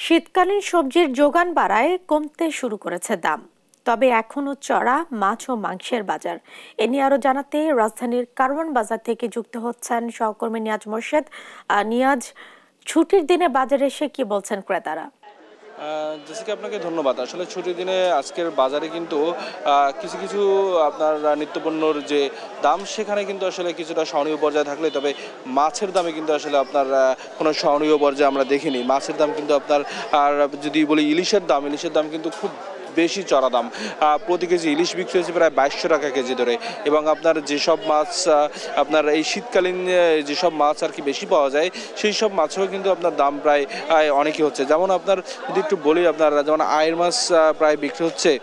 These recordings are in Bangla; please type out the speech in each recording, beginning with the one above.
শীতকালীন সবজির যোগান বাড়ায় কমতে শুরু করেছে দাম, তবে এখনো চড়া মাছ ও মাংসের বাজার। এ নিয়ে আরো জানাতে রাজধানীর কারওয়ান বাজার থেকে যুক্ত হচ্ছেন সহকর্মী নিয়াজ মোর্শেদ। নিয়াজ, ছুটির দিনে বাজারে এসে কি বলছেন ক্রেতারা? জেসিকা, আপনাকে ধন্যবাদ। আসলে ছুটির দিনে আজকের বাজারে কিন্তু কিছু কিছু আপনার নিত্যপণ্যর যে দাম, সেখানে কিন্তু আসলে কিছুটা সহনীয় পর্যায়ে থাকলে, তবে মাছের দামে কিন্তু আসলে আপনার কোনো সহনীয় পর্যায়ে আমরা দেখিনি। মাছের দাম কিন্তু আপনার, আর যদি বলি ইলিশের দাম কিন্তু খুব বেশি চড়া দাম। প্রতি কেজি ইলিশ বিক্রি হয়েছে প্রায় 2200 টাকা কেজি ধরে। এবং আপনার যেসব মাছ আপনার এই শীতকালীন যেসব মাছ আর কি বেশি পাওয়া যায়, সেই সব মাছেও কিন্তু আপনার দাম প্রায় অনেকই হচ্ছে। যেমন আপনার যদি একটু বলি, আপনার যেমন আয়ের মাছ প্রায় বিক্রি হচ্ছে,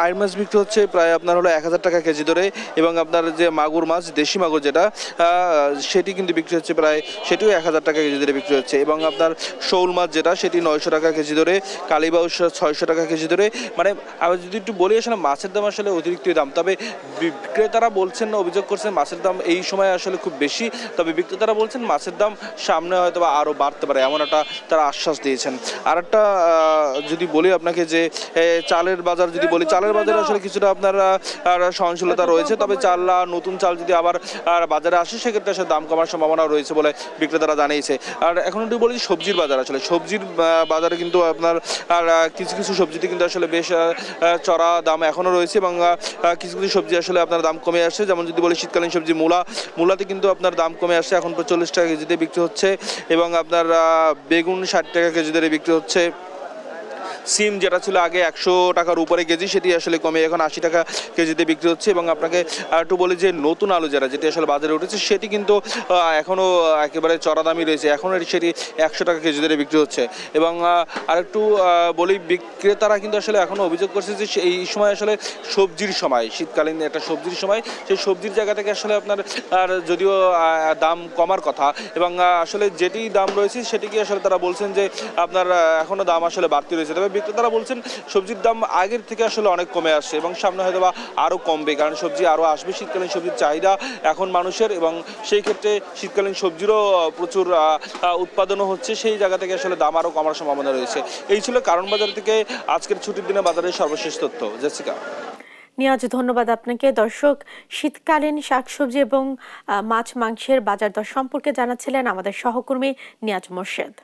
আয়ের মাছ বিক্রি হচ্ছে প্রায় আপনার হলো 1000 টাকা কেজি ধরে। এবং আপনার যে মাগুর মাছ, দেশি মাগুর যেটা, সেটি কিন্তু বিক্রি হচ্ছে প্রায়, সেটিও 1000 টাকা কেজি ধরে বিক্রি হচ্ছে। এবং আপনার শোল মাছ যেটা, সেটি 900 টাকা কেজি ধরে, কালীবাউস 600 টাকা কেজি ধরে। মানে আমি যদি একটু বলি, আসলে মাছের দাম আসলে অতিরিক্তই দাম। তবে বিক্রেতারা বলছেন, অভিযোগ করছেন মাছের দাম এই সময় আসলে খুব বেশি। তবে বিক্রেতারা বলছেন মাছের দাম সামনে হয়তো বা আরও বাড়তে পারে, এমন একটা তারা আশ্বাস দিয়েছেন। আর একটা যদি বলি আপনাকে, যে চালের বাজার যদি বলি, চালের বাজারে আসলে কিছুটা আপনার সহনশীলতা রয়েছে। তবে নতুন চাল যদি আবার বাজারে আসে, সেক্ষেত্রে আসলে দাম কমার সম্ভাবনা রয়েছে বলে বিক্রেতারা জানিয়েছে। আর এখন যদি বলি সবজির বাজার, আসলে সবজির বাজারে কিন্তু আপনার কিছু কিছু সবজিতে কিন্তু আসলে বেশ চড়া দাম এখনও রয়েছে। এবং কিছু কিছু সবজি আসলে আপনার দাম কমে আসছে। যেমন যদি বলি শীতকালীন সবজি মূলাতে কিন্তু আপনার দাম কমে আসছে, এখন 40 টাকা কেজিতে বিক্রি হচ্ছে। এবং আপনার বেগুন 60 টাকা কেজি ধরে বিক্রি হচ্ছে। সিম যেটা ছিল আগে 100 টাকার উপরে কেজি, সেটি আসলে কমে এখন 80 টাকা কেজিতে বিক্রি হচ্ছে। এবং আপনাকে একটু বলি যে নতুন আলু যেটি আসলে বাজারে উঠেছে, সেটি কিন্তু এখনও একেবারে চড়া দামই রয়েছে, এখনও সেটি 100 টাকা কেজি ধরে বিক্রি হচ্ছে। এবং আরেকটু বলি, বিক্রেতারা কিন্তু আসলে এখনও অভিযোগ করছে যে এই সময় আসলে সবজির সময়, শীতকালীন একটা সবজির সময়, সেই সবজির জায়গা থেকে আসলে আপনার যদিও দাম কমার কথা, এবং আসলে যেটি দাম রয়েছে সেটিকে আসলে তারা বলছেন যে আপনার এখনও দাম আসলে বাড়তি রয়েছে। তবে বিক্রেতারা বলছেন সবজির দাম আগের থেকে আসলে অনেক কমে আসছে, এবং সামনে হয়তো বা আরও কমবে, কারণ সবজি আরও আসবে। শীতকালীন সবজির চাহিদা এখন মানুষের, এবং সেই ক্ষেত্রে শীতকালীন সবজিরও প্রচুর উৎপাদনও হচ্ছে, সেই জায়গা থেকে আসলে দাম আরও কমার সম্ভাবনা রয়েছে। এই ছিল কারণ বাজার থেকে আজকের ছুটির দিনে বাজারের সর্বশেষ তথ্য। জেসিকা। নিয়াজ, ধন্যবাদ আপনাকে। দর্শক, শীতকালীন শাকসবজি এবং মাছ মাংসের বাজার দর সম্পর্কে জানাচ্ছিলেন আমাদের সহকর্মী নিয়াজ মোর্শেদ।